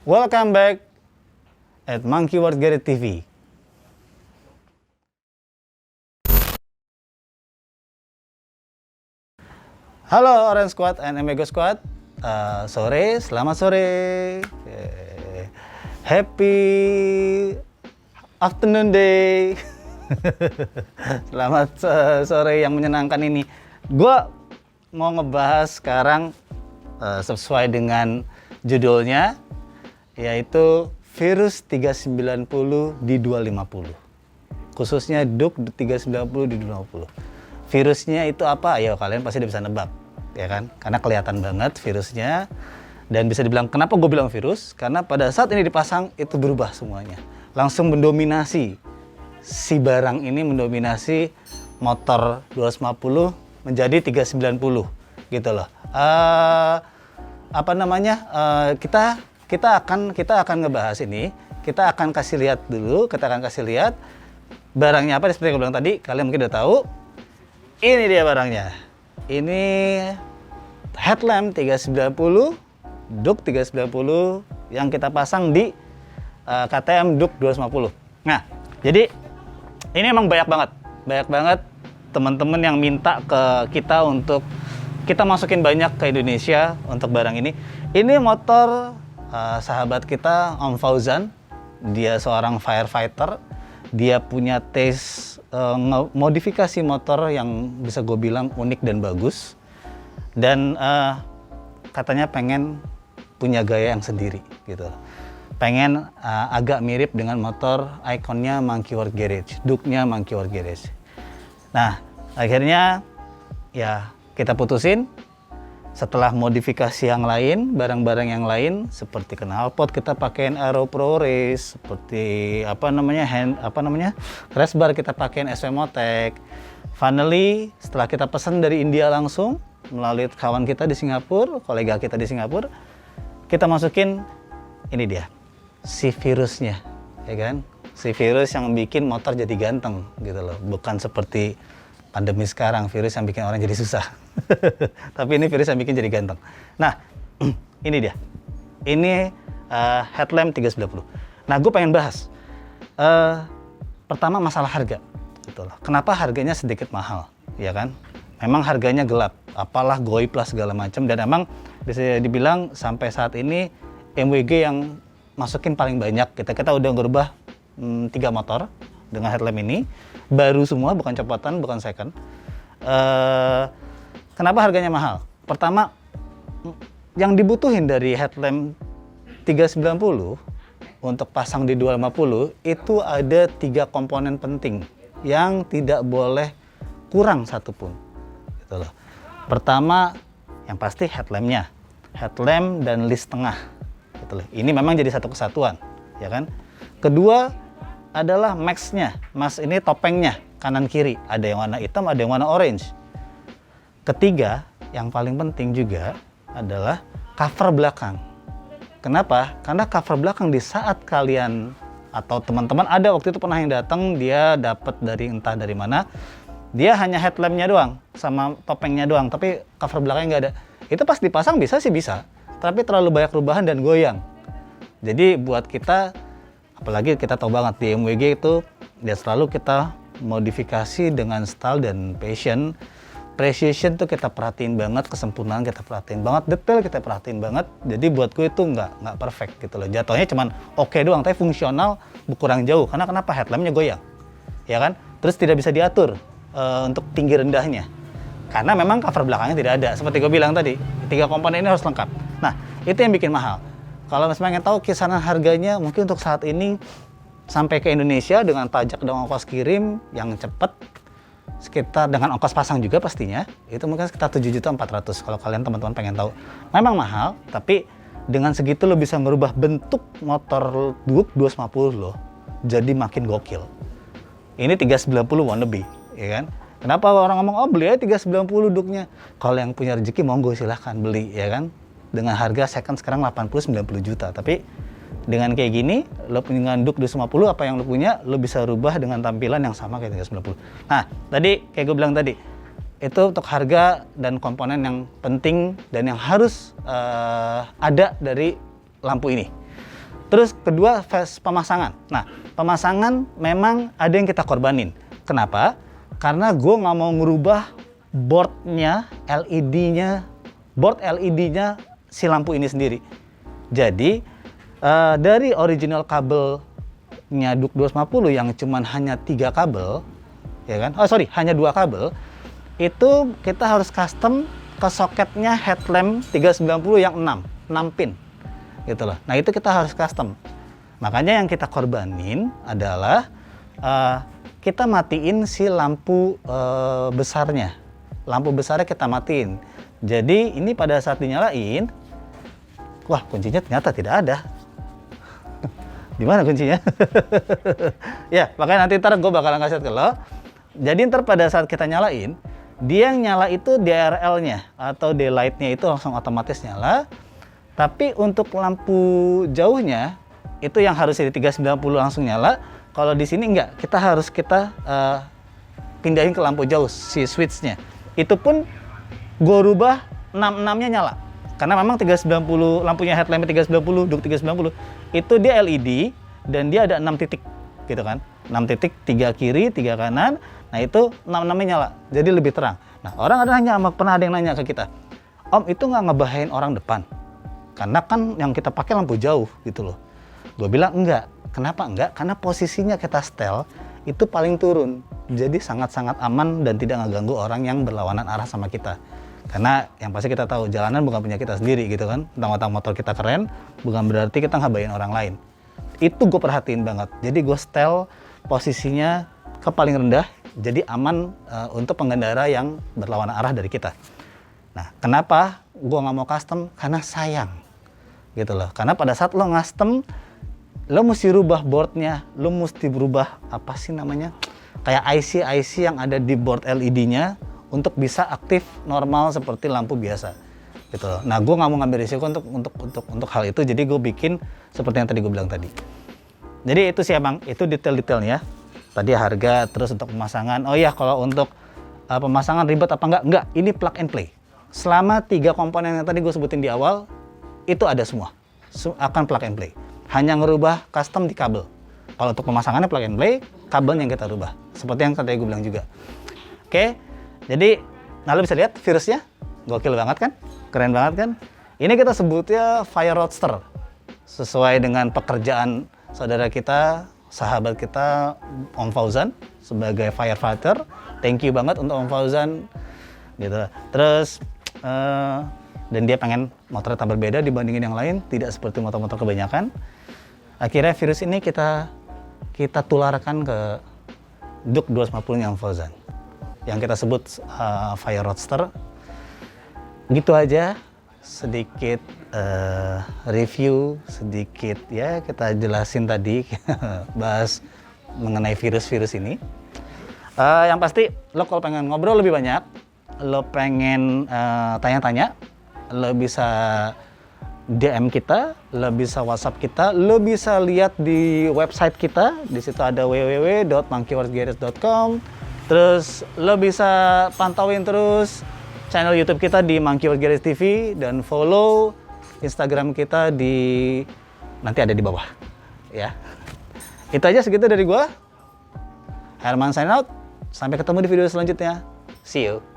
Welcome back at Monkey World Garage TV. Halo Orange Squad and Amigo Squad. Selamat sore. Happy afternoon day. Selamat sore yang menyenangkan ini. Gua mau ngebahas sekarang sesuai dengan judulnya, yaitu virus 390 di 250. Khususnya DUK 390 di 250. Virusnya itu apa? Ayo kalian pasti udah bisa nebak, ya kan? Karena kelihatan banget virusnya. Dan bisa dibilang, kenapa gue bilang virus? Karena pada saat ini dipasang, itu berubah semuanya. Langsung mendominasi. Si barang ini mendominasi motor 250 menjadi 390. Gitu loh. Kita akan ngebahas ini. Kita akan kasih lihat dulu. Kita akan kasih lihat barangnya apa. Seperti yang gue bilang tadi, kalian mungkin udah tahu. Ini dia barangnya. Ini headlamp 390, DUK 390 yang kita pasang di KTM DUK 250. Nah, jadi ini emang banyak banget teman-teman yang minta ke kita untuk kita masukin banyak ke Indonesia untuk barang ini. Ini motor sahabat kita Om Fauzan. Dia seorang firefighter. Dia punya taste modifikasi motor yang bisa gue bilang unik dan bagus. Dan katanya pengen punya gaya yang sendiri gitu. Pengen agak mirip dengan motor ikonnya Monkey World Garage, DUK-nya Monkey World Garage. Nah, akhirnya ya kita putusin setelah modifikasi yang lain, barang-barang yang lain seperti knalpot kita pakein Aero Pro Race, seperti crash bar kita pakein SV Motec. Finally, setelah kita pesan dari India langsung melalui kawan kita di Singapura, kolega kita di Singapura, kita masukin ini dia, si virusnya, ya kan? Si virus yang bikin motor jadi ganteng gitu loh, bukan seperti pandemi sekarang, virus yang bikin orang jadi susah. Tapi ini virus yang bikin jadi ganteng. Nah, ini dia. Ini headlamp 390. Nah, gue pengen bahas. Pertama masalah harga. Gitu loh. Kenapa harganya sedikit mahal, ya kan? Memang harganya gelap, apalah GOI plus segala macam, dan emang bisa dibilang sampai saat ini MWG yang masukin paling banyak. Kita udah ngerubah 3 motor dengan headlamp ini, baru semua, bukan copotan, bukan second. Kenapa harganya mahal? Pertama, yang dibutuhin dari headlamp 390 untuk pasang di 250 itu ada 3 komponen penting yang tidak boleh kurang satupun. Gitu loh. Pertama, yang pasti headlampnya, headlamp dan list tengah. Gitu loh. Ini memang jadi satu kesatuan, ya kan? Kedua adalah max-nya, mas ini topengnya kanan kiri, ada yang warna hitam, ada yang warna orange. Ketiga, yang paling penting juga adalah cover belakang. Kenapa? Karena cover belakang di saat kalian atau teman-teman ada waktu itu pernah yang datang, dia dapat dari entah dari mana, dia hanya headlampnya doang sama topengnya doang, tapi cover belakangnya nggak ada. Itu pas dipasang bisa sih bisa, tapi terlalu banyak perubahan dan goyang. Jadi buat kita, apalagi kita tahu banget di MWG itu dia selalu kita modifikasi dengan style dan passion. Precision tuh kita perhatiin banget, kesempurnaan kita perhatiin banget, detail kita perhatiin banget. Jadi buat gue itu nggak perfect gitu loh. Jatuhnya cuman oke doang, tapi fungsional kurang jauh. Karena kenapa? Headlampnya goyang, ya kan? Terus tidak bisa diatur untuk tinggi rendahnya. Karena memang cover belakangnya tidak ada. Seperti gue bilang tadi, 3 komponen ini harus lengkap. Nah, itu yang bikin mahal. Kalau misalnya pengen tahu kisaran harganya, mungkin untuk saat ini sampai ke Indonesia dengan pajak dan ongkos kirim yang cepat, sekitar dengan ongkos pasang juga pastinya, itu mungkin sekitar 7.400.000 kalau kalian teman-teman pengen tahu. Memang mahal, tapi dengan segitu lo bisa merubah bentuk motor DUK 250 lo jadi makin gokil. Ini 390 wannabe, ya kan? Kenapa orang ngomong, oh beli aja 390 DUK-nya? Kalau yang punya rezeki monggo silahkan beli, ya kan? Dengan harga second sekarang 80-90 juta. Tapi dengan kayak gini, lo punya DUK 250, apa yang lo punya, lo bisa rubah dengan tampilan yang sama kayak 390. Nah, tadi kayak gue bilang tadi, itu untuk harga dan komponen yang penting dan yang harus ada dari lampu ini. Terus kedua phase pemasangan. Nah, pemasangan memang ada yang kita korbanin. Kenapa? Karena gue nggak mau ngerubah boardnya, board LED-nya si lampu ini sendiri. Jadi dari original kabelnya DUK 250 yang cuman hanya 3 kabel, ya kan? Hanya 2 kabel. Itu kita harus custom ke soketnya headlamp 390 yang 6 pin. Gitu loh. Nah, itu kita harus custom. Makanya yang kita korbanin adalah kita matiin si lampu besarnya. Lampu besarnya kita matiin. Jadi ini pada saat dinyalain, wah, kuncinya ternyata tidak ada. Di mana kuncinya? Ya, makanya nanti ntar gue bakalan kasih ke lo. Jadi ntar pada saat kita nyalain, dia yang nyala itu DRL-nya atau daylight-nya itu langsung otomatis nyala. Tapi untuk lampu jauhnya itu yang harusnya di 390 langsung nyala. Kalau di sini enggak, kita pindahin ke lampu jauh si switch-nya. Itu pun gue rubah 66-nya nyala. Karena memang 390 lampunya headlamp 390, DUK 390 itu dia LED dan dia ada 6 titik gitu kan. 6 titik, 3 kiri, 3 kanan. Nah, itu 66-nya nyala. Jadi lebih terang. Nah, orang pernah ada yang nanya ke kita, "Om, itu nggak ngebahayain orang depan?" Karena kan yang kita pakai lampu jauh gitu loh. Gue bilang enggak. Kenapa enggak? Karena posisinya kita setel itu paling turun. Jadi sangat-sangat aman dan tidak ngeganggu orang yang berlawanan arah sama kita. Karena yang pasti kita tahu jalanan bukan punya kita sendiri gitu kan. Tentang motor kita keren, bukan berarti kita ngebahayain orang lain. Itu gue perhatiin banget. Jadi gue setel posisinya ke paling rendah. Jadi aman untuk pengendara yang berlawanan arah dari kita. Nah, kenapa gue nggak mau custom? Karena sayang. Gitu loh. Karena pada saat lo custom, lo mesti rubah boardnya, lo mesti berubah apa sih namanya, kayak IC yang ada di board LED-nya untuk bisa aktif normal seperti lampu biasa. Gitu loh. Nah, gue nggak mau ngambil risiko untuk hal itu, jadi gue bikin seperti yang tadi gue bilang tadi. Jadi itu sih emang, itu detail-detailnya. Tadi harga, terus untuk pemasangan. Oh iya, kalau untuk pemasangan ribet apa enggak? Enggak, ini plug and play. Selama 3 komponen yang tadi gue sebutin di awal, itu ada semua. Akan plug and play. Hanya ngerubah custom di kabel. Kalau untuk pemasangannya plug and play, kabel yang kita rubah. Seperti yang tadi gue bilang juga. Oke, jadi, nah lo bisa lihat virusnya. Gokil banget kan? Keren banget kan? Ini kita sebutnya Fire Roadster. Sesuai dengan pekerjaan saudara kita, sahabat kita, Om Fauzan, sebagai firefighter. Thank you banget untuk Om Fauzan. Gitu. Terus, dan dia pengen motornya tak berbeda dibandingin yang lain, tidak seperti motor-motor kebanyakan. Akhirnya virus ini kita tularkan ke DUK 250 yang Fauzan, yang kita sebut Fire Roadster. Gitu aja, sedikit review, sedikit ya kita jelasin tadi, bahas mengenai virus-virus ini. Yang pasti, lo kalau pengen ngobrol lebih banyak, lo pengen tanya-tanya, lo bisa DM kita, lo bisa WhatsApp kita, lo bisa lihat di website kita. Di situ ada www.monkeyworldgarage.com. Terus lo bisa pantauin terus channel YouTube kita di Monkey World Garage TV dan follow Instagram kita nanti ada di bawah. Ya. Itu aja segitu dari gua. Herman sign out. Sampai ketemu di video selanjutnya. See you.